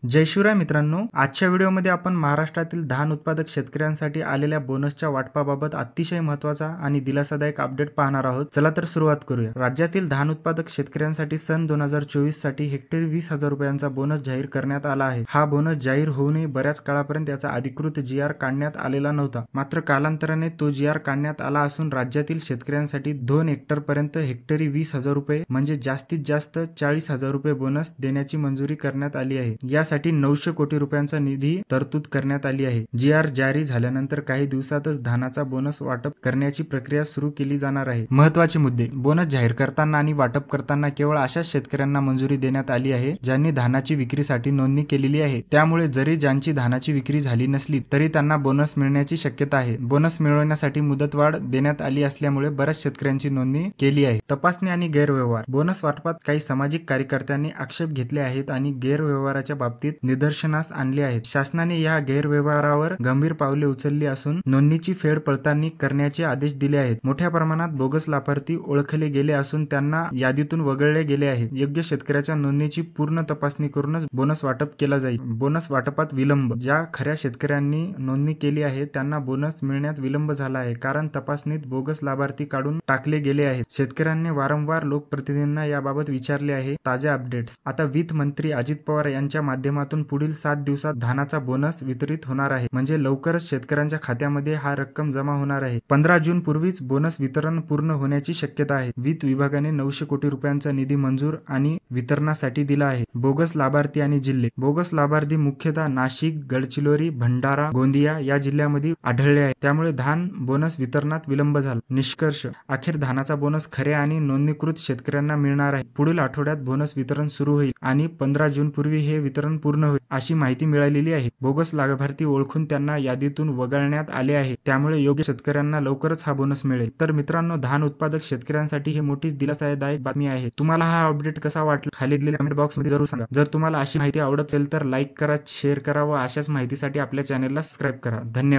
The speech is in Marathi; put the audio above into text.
जय शिवराय मित्रांनो, आजच्या व्हिडिओमध्ये आपण महाराष्ट्रातील धान उत्पादक शेतकऱ्यांसाठी आलेल्या बोनसच्या वाटपाबाबत अतिशय महत्त्वाचा आणि दिलासादायक अपडेट पाहणार आहोत. चला तर सुरुवात करूया. राज्यातील धान उत्पादक शेतकऱ्यांसाठी सन 2024 साठी हेक्टरी 20,000 रुपयांचा बोनस जाहीर करण्यात आला आहे. हा बोनस जाहीर होऊनही बऱ्याच काळापर्यंत याचा अधिकृत GR काढण्यात आलेला नव्हता. मात्र कालांतराने तो GR काढण्यात आला असून राज्यातील शेतकऱ्यांसाठी 2 हेक्टरपर्यंत हेक्टरी 20,000 रुपये म्हणजे जास्तीत जास्त 40,000 रुपये बोनस देण्याची मंजुरी करण्यात आली आहे. यासाठी 900 कोटी रुपयांचा निधी तरतूद करण्यात आली आहे. GR जारी झाल्यानंतर काही दिवसातच धानाचा बोनस वाटप करण्याची प्रक्रिया सुरू केली जाणार आहे. महत्त्वाचे मुद्दे: बोनस जाहीर करताना आणि वाटप करताना केवळ अशाच शेतकऱ्यांना मंजुरी देण्यात आली आहे ज्यांनी धानाची विक्रीसाठी नोंदणी केलेली आहे. त्यामुळे जरी ज्यांची धानाची विक्री झाली नसली तरी त्यांना बोनस मिळण्याची शक्यता आहे. बोनस मिळवण्यासाठी मुदतवाढ देण्यात आली असल्यामुळे बऱ्याच शेतकऱ्यांची नोंदणी केली आहे. तपासणी आणि गैरव्यवहार: बोनस वाटपात काही सामाजिक कार्यकर्त्यांनी आक्षेप घेतले आहेत आणि गैरव्यवहाराच्या बाबतीत निदर्शनास आणले आहेत. शासनाने या गैरव्यवहारावर गंभीर पावले उचलली असून नोंदणीची फेड पडताळणी करण्याचे आदेश दिले आहेत. मोठ्या प्रमाणात बोगस लाभार्थी ओळखले गेले असून त्यांना यादीतून वगळले गेले आहे. योग्य शेतकऱ्याच्या नोंदणीची पूर्ण तपासणी करूनच बोनस वाटप केला जाईल. बोनस वाटपात विलंब: ज्या खऱ्या शेतकऱ्यांनी नोंदणी केली आहे त्यांना बोनस मिळण्यात विलंब झाला आहे कारण तपासणीत बोगस लाभार्थी काढून टाकले गेले आहेत. शेतकऱ्यांनी वारंवार लोकप्रतिनिधींना याबाबत विचारले आहे. ताज्या अपडेट्स: आता वित्त मंत्री अजित पवार यांच्या माध्यमातून पुढील 7 दिवसात धानाचा बोनस वितरित होणार आहे. म्हणजे लवकरच शेतकऱ्यांच्या खात्यामध्ये हा रक्कम जमा होणार आहे. 15 जून पूर्वीच बोनस वितरण पूर्ण होण्याची शक्यता आहे. वित्त विभागाने 900 कोटी रुपयांचा निधी मंजूर आणि वितरणासाठी दिला आहे. बोगस लाभार्थी आणि जिल्हे: बोगस लाभार्थी मुख्यतः नाशिक, गडचिरोली, भंडारा, गोंदिया या जिल्ह्यांमध्ये आढळले आहेत. त्यामुळे धान बोनस वितरणात विलंब झाला. निष्कर्ष: अखेर धानाचा बोनस खऱ्या आणि नोंदणीकृत शेतकऱ्यांना मिळणार आहे. पुढील आठवड्यात बोनस वितरण सुरू होईल आणि 15 जून पूर्वी हे वितरण पूर्ण होईल अशी माहिती मिळालेली आहे. बोगस लाभार्थी ओळखून त्यांना यादीतून वगळण्यात आले आहे. त्यामुळे योग्य शेतकऱ्यांना लवकरच हा बोनस मिळेल. तर मित्रांनो, धान उत्पादक शेतकऱ्यांसाठी ही मोठी दिलासादायक बातमी आहे. तुम्हाला हा अपडेट कसा वाटला खाली दिलेल्या कमेंट बॉक्स मध्ये जरूर सांगा. जर तुम्हाला अशी माहिती आवडत असेल तर लाईक करा, शेअर करा व अशाच माहितीसाठी आपल्या चॅनलला सबस्क्राईब करा. धन्यवाद.